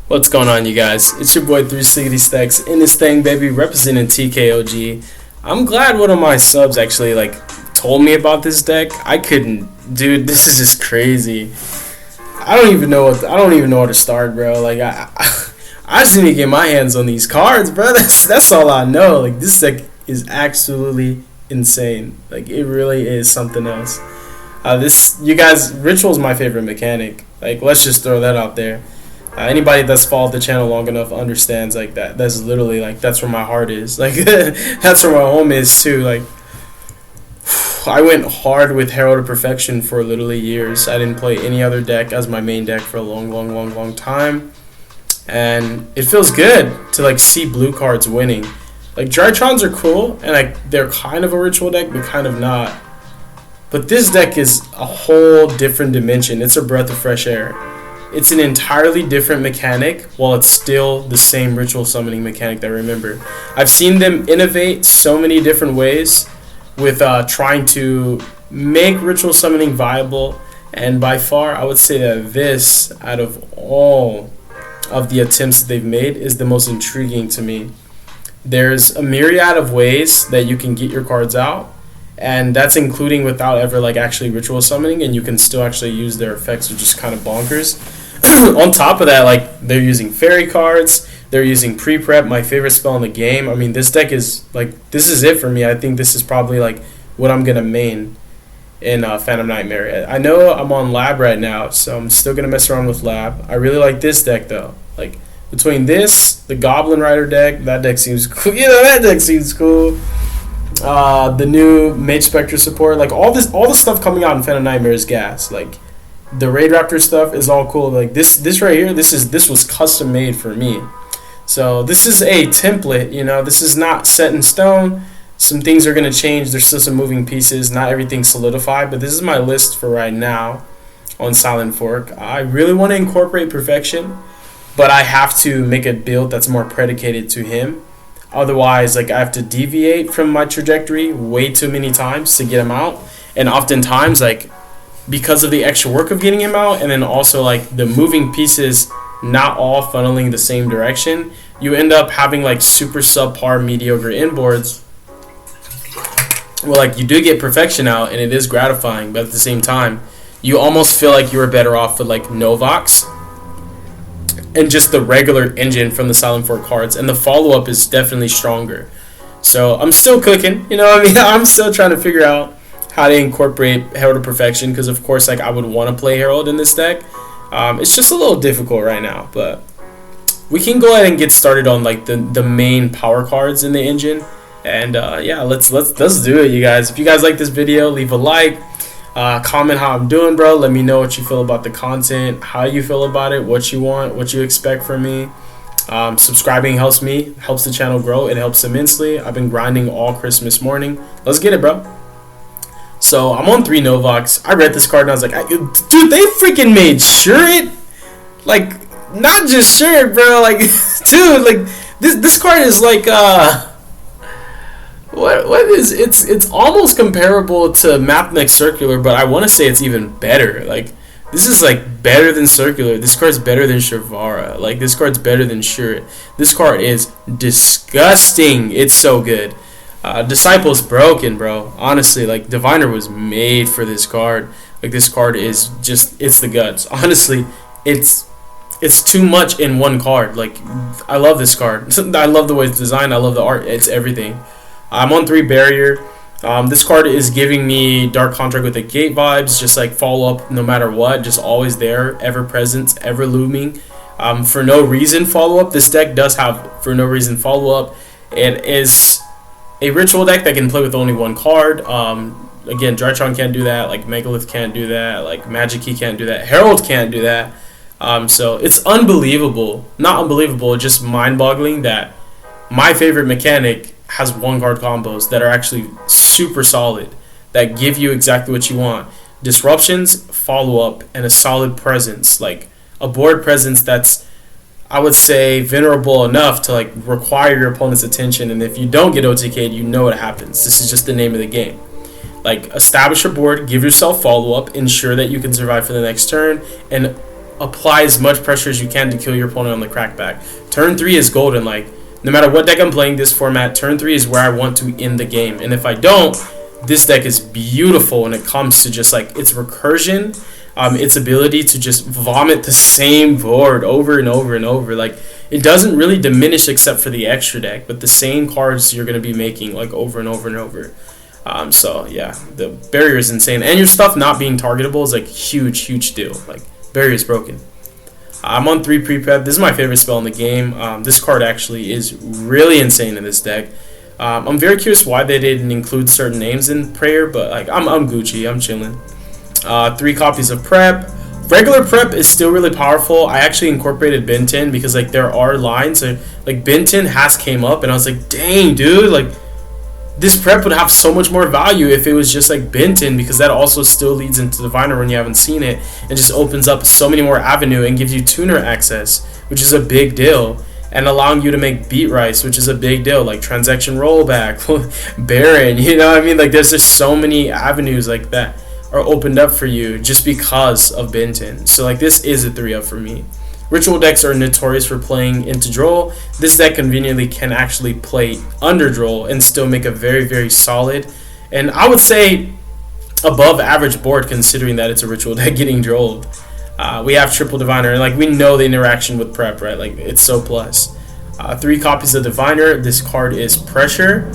What's going on, you guys? It's your boy 360 Stacks in this thing, baby, representing TKOG. I'm glad one of my subs actually told me about this deck. I couldn't, dude. This is just crazy. I don't even know where to start, bro. I just need to get my hands on these cards, bro. That's all I know. This deck is absolutely insane. It really is something else. You guys, Ritual is my favorite mechanic. Let's just throw that out there. Anybody that's followed the channel long enough understands that. That's literally that's where my heart is. That's where my home is too. I went hard with Herald of Perfection for literally years. I didn't play any other deck as my main deck for a long time, and it feels good to see blue cards winning. Drytrons are cool, and they're kind of a Ritual deck, but kind of not. But this deck is a whole different dimension. It's a breath of fresh air. It's an entirely different mechanic, while it's still the same Ritual summoning mechanic that I remember. I've seen them innovate so many different ways with trying to make Ritual summoning viable, and by far I would say that this, out of all of the attempts that they've made, is the most intriguing to me. There's a myriad of ways that you can get your cards out, and that's including without ever actually Ritual summoning, and you can still actually use their effects, which is kind of bonkers. On top of that, they're using fairy cards, they're using pre-prep, my favorite spell in the game. I mean, this deck is this is it for me. I think this is probably what I'm gonna main in Phantom Nightmare. I know I'm on Lab right now, so I'm still gonna mess around with Lab. I really like this deck though. Between this, the Goblin Rider deck, that deck seems cool. That deck seems cool. The new Mage Spectre support, all the stuff coming out in Phantom Nightmare is gas. The Raid Raptor stuff is all cool. This right here, this was custom made for me. So this is a template, this is not set in stone. Some things are gonna change. There's still some moving pieces. Not everything's solidified, but this is my list for right now on Silent Fork. I really want to incorporate Perfection, but I have to make a build that's more predicated to him. Otherwise, I have to deviate from my trajectory way too many times to get him out. And oftentimes, because of the extra work of getting him out, and then also the moving pieces not all funneling the same direction, you end up having super subpar mediocre inboards. Well, you do get Perfection out, and it is gratifying, but at the same time, you almost feel you were better off with Novox and just the regular engine from the Silent Fork cards, and the follow-up is definitely stronger. So I'm still cooking, I'm still trying to figure out how to incorporate Herald of Perfection, because of course I would want to play Herald in this deck. It's just a little difficult right now, but we can go ahead and get started on the main power cards in the engine, and yeah, let's do it, you guys. If you guys like this video, leave a like. Comment how I'm doing, bro. Let me know what you feel about the content, how you feel about it, what you want, what you expect from me. Subscribing helps me, helps the channel grow. It helps immensely. I've been grinding all Christmas morning. Let's get it, bro. So I'm on 3 Novox. I read this card and I was like, dude, they freaking made sure it. Not just sure, bro. Dude, this card is what is it's almost comparable to Mathmech Circular, but I want to say it's even better. This is better than Circular. This card's better than Shavara. This card's better than Shurit. This card is disgusting. It's so good. Disciple's broken, bro. Honestly, Diviner was made for this card. This card is just, it's the guts. Honestly, it's too much in one card. I love this card. I love the way it's designed. I love the art. It's everything. I'm on 3 Barrier. This card is giving me Dark Contract with the Gate vibes, just follow up no matter what, just always there, ever present, ever looming. For no reason follow up. This deck does have for no reason follow up. It is a Ritual deck that can play with only one card. Again, Drytron can't do that. Megalith can't do that. Magic Key can't do that. Herald can't do that. So it's unbelievable. Not unbelievable, just mind-boggling that my favorite mechanic has 1-card combos that are actually super solid, that give you exactly what you want. Disruptions, follow-up, and a solid presence. A board presence that's, I would say, venerable enough to require your opponent's attention, and if you don't get OTK'd, you know what happens. This is just the name of the game. Establish your board, give yourself follow-up, ensure that you can survive for the next turn, and apply as much pressure as you can to kill your opponent on the crackback. Turn 3 is golden. Like, no matter what deck I'm playing this format, turn 3 is where I want to end the game. And if I don't, this deck is beautiful when it comes to just like its recursion, its ability to just vomit the same board over and over and over. Like, it doesn't really diminish except for the extra deck, but the same cards you're going to be making like over and over and over. So yeah, the barrier is insane, and your stuff not being targetable is like huge deal. Like, barrier is broken. I'm on 3 pre-prep. This is my favorite spell in the game. This card actually is really insane in this deck. I'm very curious why they didn't include certain names in prayer, but like I'm Gucci. I'm chilling. 3 copies of prep. Regular prep is still really powerful. I actually incorporated Ben 10 because like there are lines that, like, Ben 10 has came up, and I was like, dang, dude, like this prep would have so much more value if it was just like Ben 10, because that also still leads into Diviner when you haven't seen it, and just opens up so many more avenue and gives you tuner access, which is a big deal, and allowing you to make beat rice, which is a big deal, like transaction rollback, Baron, you know what I mean? Like, there's just so many avenues like that are opened up for you just because of Benton. So like, this is a 3-up for me. Ritual decks are notorious for playing into Droll. This deck conveniently can actually play under Droll and still make a very solid, and I would say above average board, considering that it's a ritual deck getting Drolled. We have triple Diviner, and like, we know the interaction with prep, right? Like, it's so plus. 3 copies of Diviner. This card is pressure.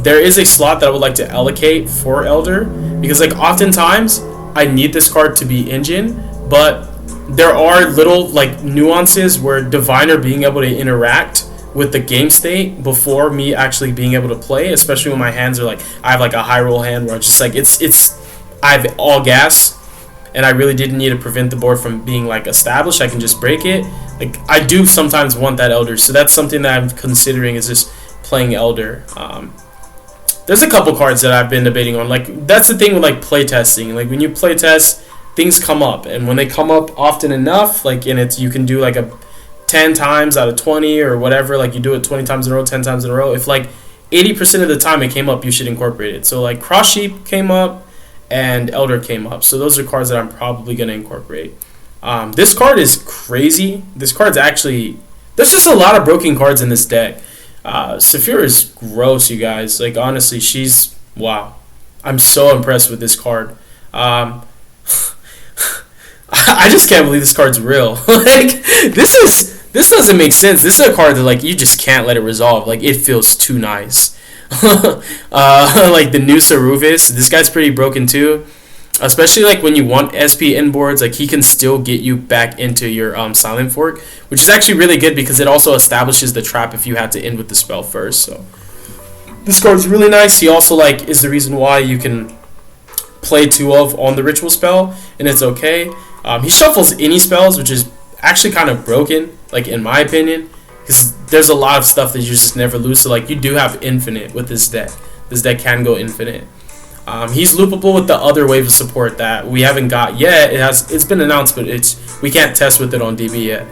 There is a slot that I would like to allocate for Elder, because like oftentimes I need this card to be engine, but there are little like nuances where Diviner being able to interact with the game state before me actually being able to play, especially when my hands are like, I have like a high roll hand where it's just like I have all gas, and I really didn't need to prevent the board from being like established. I can just break it. Like, I do sometimes want that Elder, so that's something that I'm considering, is just playing Elder. There's a couple cards that I've been debating on. Like, that's the thing with like playtesting. Like, when you playtest, things come up, and when they come up often enough, like, and it's, you can do like a 10 times out of 20 or whatever, like you do it 20 times in a row, 10 times in a row. If like 80% of the time it came up, you should incorporate it. So like Cross Sheep came up and Elder came up. So those are cards that I'm probably going to incorporate. This card is crazy. This card's actually, there's just a lot of broken cards in this deck. Saphira is gross, you guys. Like, honestly, she's, wow. I'm so impressed with this card. I just can't believe this card's real. Like, this doesn't make sense. This is a card that, like, you just can't let it resolve. Like, it feels too nice. Like the new Saruvis, this guy's pretty broken too. Especially like when you want SP in boards, like he can still get you back into your Silent Fork, which is actually really good because it also establishes the trap if you had to end with the spell first. So this card's really nice. He also like is the reason why you can play 2 of on the ritual spell, and it's okay. He shuffles any spells, which is actually kind of broken, like in my opinion, because there's a lot of stuff that you just never lose. So like you do have infinite with this deck. This deck can go infinite. He's loopable with the other wave of support that we haven't got yet. It's been announced, but we can't test with it on DB yet.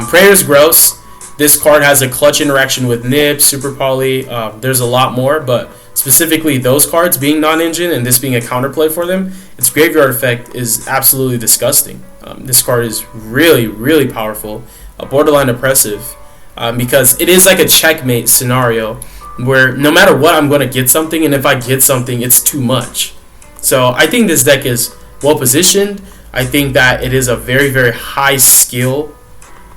Prayer's gross. This card has a clutch interaction with Nib, Super Poly. There's a lot more, but specifically those cards being non-engine and this being a counterplay for them, its graveyard effect is absolutely disgusting. This card is really, really powerful, borderline oppressive, because it is like a checkmate scenario where no matter what, I'm going to get something, and if I get something, it's too much. So I think this deck is well positioned. I think that it is a very, very high skill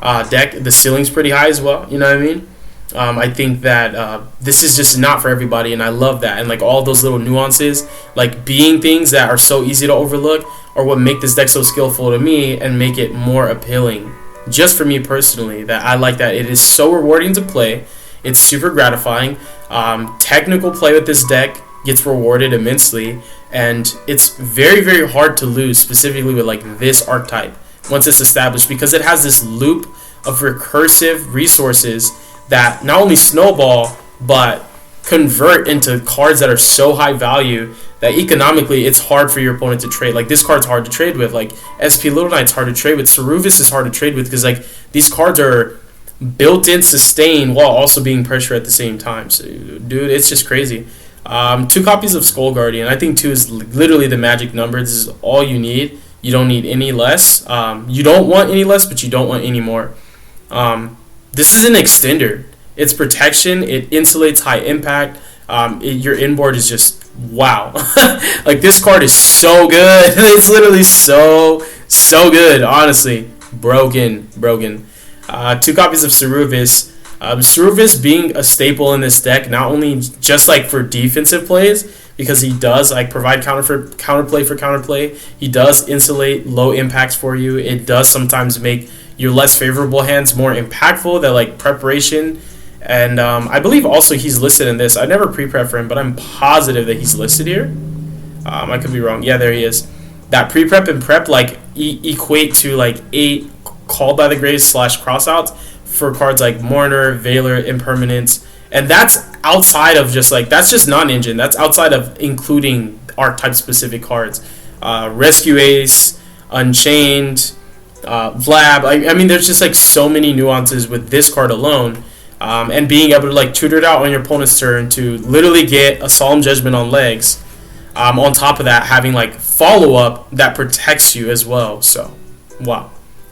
deck. The ceiling's pretty high as well, you know what I mean? I think that this is just not for everybody, and I love that. And like all those little nuances, like being things that are so easy to overlook, are what make this deck so skillful to me and make it more appealing. Just for me personally, that I like that it is so rewarding to play. It's super gratifying. Technical play with this deck gets rewarded immensely, and it's very, very hard to lose, specifically with like this archetype once it's established, because it has this loop of recursive resources that not only snowball but convert into cards that are so high value that economically it's hard for your opponent to trade. Like this card's hard to trade with. Like SP Little Knight's hard to trade with. Saruvis is hard to trade with because like these cards are built-in sustain while also being pressure at the same time. So, dude, it's just crazy. 2 copies of Skull Guardian. I think 2 is literally the magic number. This is all you need. You don't need any less. You don't want any less, but you don't want any more. This is an extender. It's protection. It insulates high impact. Your inboard is just wow. Like this card is so good. It's literally so good. Honestly, broken. 2 copies of Ceruvis. Ceruvis being a staple in this deck, not only just like for defensive plays, because he does like provide counterplay. He does insulate low impacts for you. It does sometimes make your less favorable hands more impactful. That like preparation, and I believe also he's listed in this. I never pre-prep for him, but I'm positive that he's listed here. I could be wrong. Yeah, there he is. That pre-prep and prep like equate to like 8 Called by the Graves / crossouts for cards like Mourner, Veiler, Impermanence, and that's outside of just like that's just non-engine. That's outside of including archetype specific cards. Rescue Ace, Unchained, Vlab. I mean, there's just like so many nuances with this card alone, and being able to like tutor it out on your opponent's turn to literally get a Solemn Judgment on legs. On top of that, having like follow up that protects you as well. So, wow.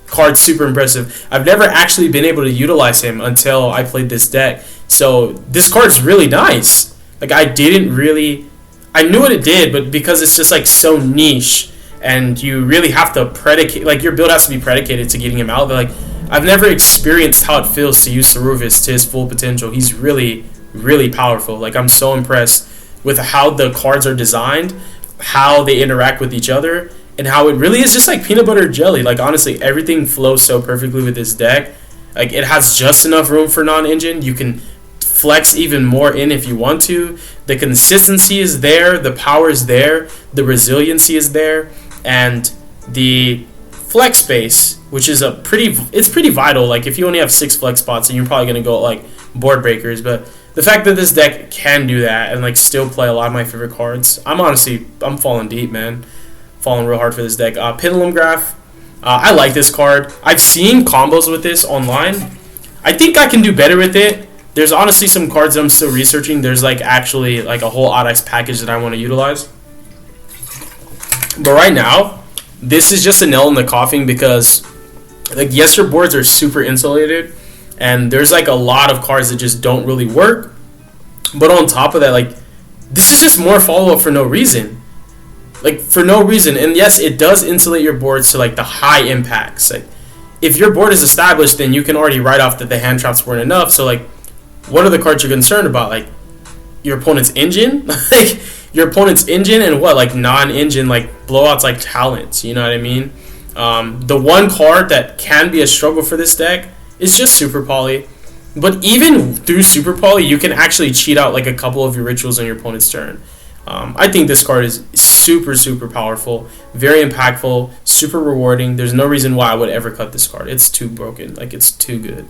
Card's super impressive. I've never actually been able to utilize him until I played this deck. So this card's really nice. Like I knew what it did, but because it's just like so niche, and you really have to predicate, like your build has to be predicated to getting him out. But like I've never experienced how it feels to use Ceruvis to his full potential. He's really, really powerful. Like I'm so impressed with how the cards are designed, how they interact with each other, and how it really is just like peanut butter jelly. Like honestly, everything flows so perfectly with this deck. Like it has just enough room for non-engine. You can flex even more in if you want to. The consistency is there, the power is there, the resiliency is there, and the flex space, which is it's pretty vital. Like if you only have 6 flex spots, then you're probably gonna go like board breakers. But the fact that this deck can do that and like still play a lot of my favorite cards, I'm falling deep, man. Falling real hard for this deck. Pendulum Graph. I like this card. I've seen combos with this online. I think I can do better with it. There's honestly some cards that I'm still researching. There's like actually like a whole Odd Ice package that I want to utilize. But right now, this is just a nail in the coffin because like yes, your boards are super insulated, and there's like a lot of cards that just don't really work. But on top of that, like this is just more follow up for no reason. Like for no reason. And yes, it does insulate your boards to like the high impacts. Like if your board is established, then you can already write off that the hand traps weren't enough. So like what are the cards you're concerned about? Like your opponent's engine? Like your opponent's engine and what? Like non-engine like blowouts like talents, you know what I mean? The one card that can be a struggle for this deck is just Super Poly. But even through Super Poly, you can actually cheat out like a couple of your rituals on your opponent's turn. I think this card is super, super powerful, very impactful, super rewarding. There's no reason why I would ever cut this card. It's too broken. Like, it's too good.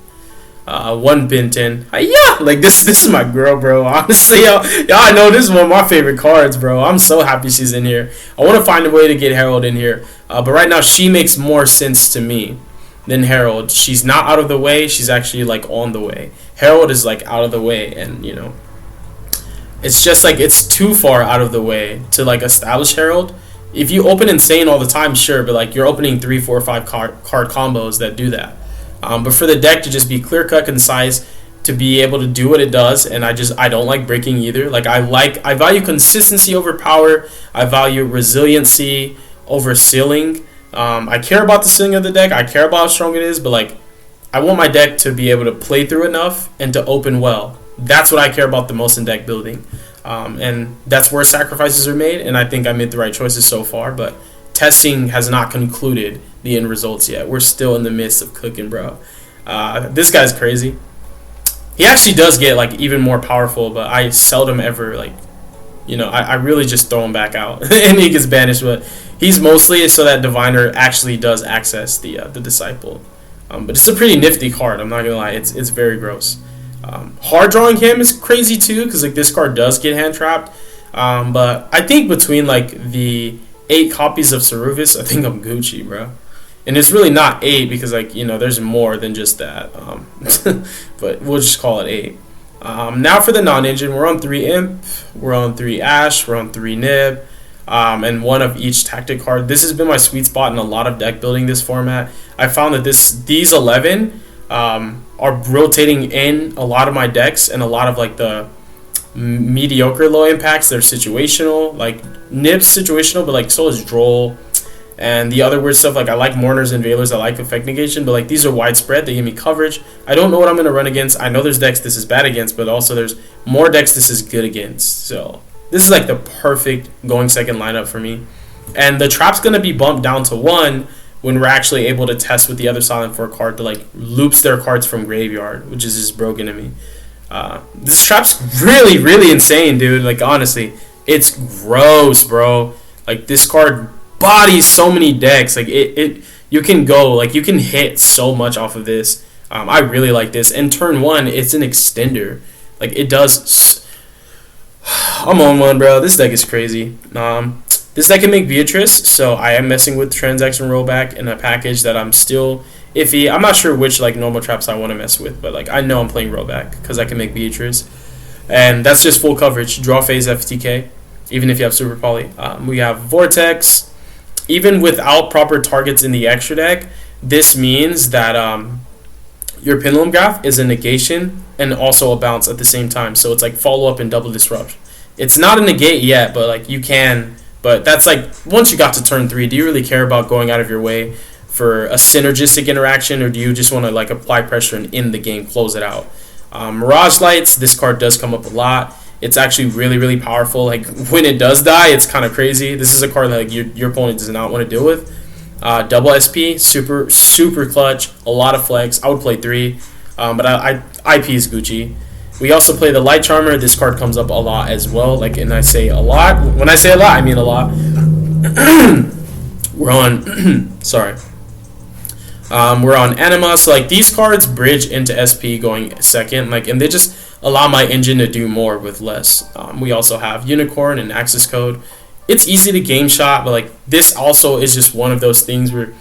1 Benton. Yeah! Like, this is my girl, bro. Honestly, y'all know this is one of my favorite cards, bro. I'm so happy she's in here. I want to find a way to get Herald in here. But right now, she makes more sense to me than Herald. She's not out of the way. She's actually, like, on the way. Herald is, like, out of the way, and, you know, it's just like it's too far out of the way to like establish Herald. If you open Insane all the time, sure, but like you're opening 3, 4, 5 card combos that do that. But for the deck to just be clear cut, concise, to be able to do what it does, and I don't like breaking either. Like I value consistency over power. I value resiliency over ceiling. I care about the ceiling of the deck. I care about how strong it is, but like I want my deck to be able to play through enough and to open well. That's what I care about the most in deck building. And that's where sacrifices are made, and I think I made the right choices so far, but testing has not concluded the end results yet. We're still in the midst of cooking, bro. This guy's crazy. He actually does get like even more powerful, but I seldom ever like, you know, I really just throw him back out and he gets banished, but he's mostly so that Diviner actually does access the Disciple. But it's a pretty nifty card, I'm not gonna lie. It's very gross. Hard drawing him is crazy too, because like this card does get hand trapped. But I think between like the 8 copies of Ceruvis, I think I'm Gucci, bro. And it's really not 8 because like, you know, there's more than just that. But we'll just call it 8. Now for the non-engine, we're on 3 Imp, we're on 3 Ash, we're on 3 Nib. and one of each tactic card. This has been my sweet spot in a lot of deck building this format. I found that these 11 are rotating in a lot of my decks, and a lot of like the mediocre low impacts. They're situational, like Nip's situational, but like so is Droll. And the other weird stuff, like I like Mourners and Veilers, I like Effect Negation, but like these are widespread, they give me coverage. I don't know what I'm going to run against. I know there's decks this is bad against, but also there's more decks this is good against. So this is like the perfect going second lineup for me. And the trap's going to be bumped down to 1 when we're actually able to test with the other Silent 4 card to like loops their cards from graveyard, which is just broken to me. This trap's really, really insane, dude. Like honestly, it's gross, bro. Like this card bodies so many decks. Like you can go, like you can hit so much off of this. I really like this. And turn 1, it's an extender. Like it does. I'm on one, bro. This deck is crazy. This deck can make Beatrice, so I am messing with transaction rollback in a package that I'm still iffy. I'm not sure which like normal traps I want to mess with, but like I know I'm playing rollback because I can make Beatrice, and that's just full coverage. Draw phase FTK, even if you have super poly. We have Vortex. Even without proper targets in the extra deck, this means that your Pendulum Graph is a negation and also a bounce at the same time. So it's like follow up and double disrupt. It's not a negate yet, but like you can. But that's like once you got to turn 3, do you really care about going out of your way for a synergistic interaction, or do you just want to like apply pressure and in the game close it out? Mirage Lights, this card does come up a lot. It's actually really, really powerful. Like when it does die, it's kind of crazy. This is a card that like, your opponent does not want to deal with. Double SP, super, super clutch. A lot of flex. I would play 3, but I IP is Gucci. We also play the Light Charmer. This card comes up a lot as well. Like, and I say a lot. When I say a lot, I mean a lot. We're on. Sorry. We're on Anima. So like these cards bridge into SP going second. Like, and they just allow my engine to do more with less. We also have Unicorn and Access Code. It's easy to game shot, but like this also is just one of those things where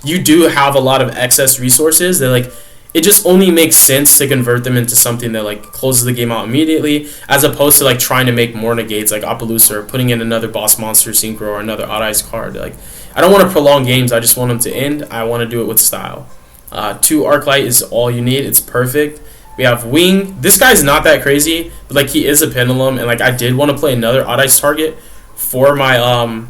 you do have a lot of excess resources that like it just only makes sense to convert them into something that like closes the game out immediately, as opposed to like trying to make more negates like Appaloosa or putting in another boss monster synchro or another odd eyes card. Like I don't want to prolong games, I just want them to end. I want to do it with style. 2 Arclight is all you need. It's perfect. We have Wing. This guy's not that crazy, but like he is a pendulum, and like I did want to play another odd eyes target for my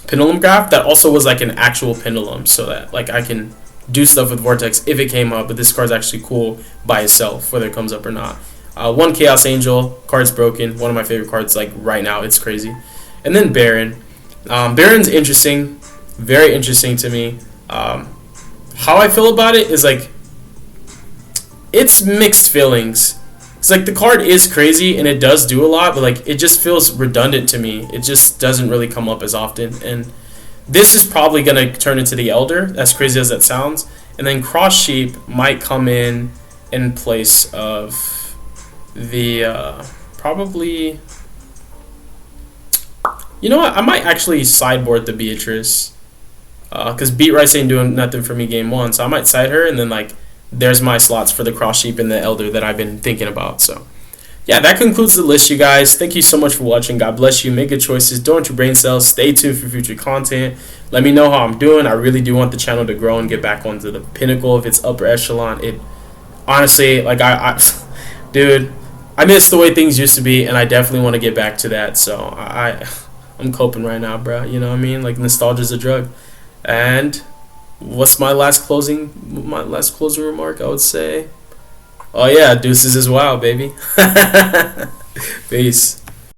pendulum graph that also was like an actual pendulum, so that like I can do stuff with Vortex if it came up. But this card's actually cool by itself, whether it comes up or not. 1 Chaos Angel, card's broken. One of my favorite cards like right now. It's crazy. And then Baron. Baron's interesting, very interesting to me. How I feel about it is like it's mixed feelings. It's like the card is crazy and it does do a lot, but like it just feels redundant to me. It just doesn't really come up as often. And this is probably gonna turn into the Elder, as crazy as that sounds. And then Cross Sheep might come in place of the probably. You know what? I might actually sideboard the Beatrice, because Beat Rice ain't doing nothing for me game 1, so I might side her, and then like there's my slots for the Cross Sheep and the Elder that I've been thinking about. So yeah, that concludes the list, you guys. Thank you so much for watching. God bless you. Make good choices. Don't want your brain cells. Stay tuned for future content. Let me know how I'm doing. I really do want the channel to grow and get back onto the pinnacle of its upper echelon. It honestly, like dude, I miss the way things used to be, and I definitely want to get back to that. So I'm coping right now, bro. You know what I mean? Like nostalgia's a drug. And what's my last closing remark? I would say, oh yeah, deuces is wild, baby. Peace.